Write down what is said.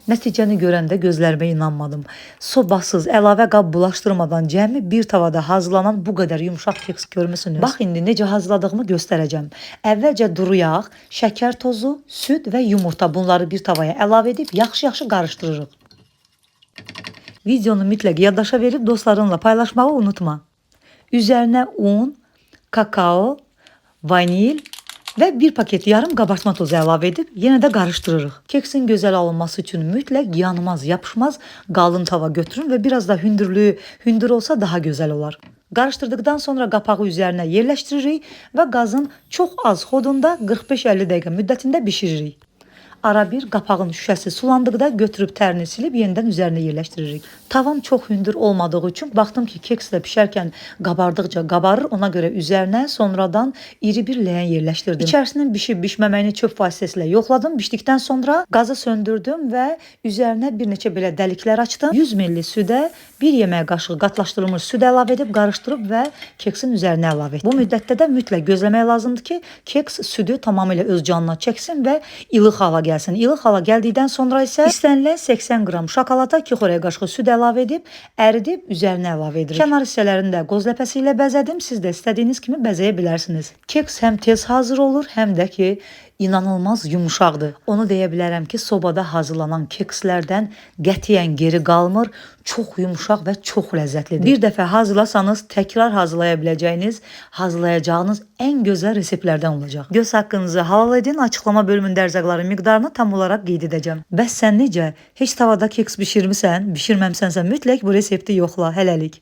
Nəticəni görəndə gözlərimə inanmadım. Sobasız, əlavə qab bulaşdırmadan cəmi bir tavada hazırlanan bu qədər yumşaq keks görmüsünüz? Bax indi necə hazırladığımı göstərəcəm. Əvvəlcə duru yağ, şəkər tozu, süd və yumurta bunları bir tavaya əlavə edib yaxşı-yaxşı qarışdırırıq. Videonu mütləq yaddaşa verib dostlarınla paylaşmağı unutma. Üzərinə un, kakao, vanil və bir paket yarım qabartma tozu əlavə edib yenə də qarışdırırıq. Keksin gözəl alınması üçün mütləq yanmaz, yapışmaz qalın tava götürün və biraz da hündür olsa daha gözəl olar. Qarışdırdıqdan sonra qapağı üzərinə yerləşdiririk və qazın çox az xodunda 45-50 dəqiqə müddətində bişiririk. Ara bir qapağın şüşəsi sulandıqda götürüb tərini silib yenidən üzərinə yerləşdiririk. Tavam çox hündür olmadığı üçün baxdım ki, keks də pişərkən qabardıqca qabarır. Ona görə üzərinə sonradan iri bir leğen yerləşdirdim. İçərisinin bişib-bişməməyini çöp vasitəsilə yoxladım. Bişdikdən sonra qazı söndürdüm və üzərinə bir neçə belə dəliklər açdım. 100 ml südə 1 yemək qaşığı qatlaşdırılmış süd əlavə edib qarışdırıb və keksin üzərinə əlavə etdim. Bu müddətdə də mütləq gözləmək lazımdır ki, keks südü tamamilə öz canına çəksin və ilıq hala gəlsin. İlıq hala gəldikdən sonra isə istənilən 80 qram şokolada 2 xörək qaşığı süd əlavə edib, əridib üzərinə əlavə edirik. Kənar hissələrini də qoz ləpəsi ilə bəzədim. Siz də istədiyiniz kimi bəzəyə bilərsiniz. Keks həm tez hazır olur, həm də ki inanılmaz yumuşaqdır. Onu deyə bilərəm ki, sobada hazırlanan kekslərdən qətiyyən geri qalmır. Çox yumuşaq və çox ləzzətlidir. Bir dəfə hazırlasanız təkrar hazırlaya biləcəyiniz, hazırlayacağınız ən gözəl reseptlərdən olacaq. Göz haqqınızı halal edin. Açıqlama bölümündə ərzaqların miqdarını tam olaraq qeyd edəcəm. Bəs sən necə? Heç tavada keks bişirmisən, bişirməmsənsə mütləq bu resepti yoxla. Hələlik.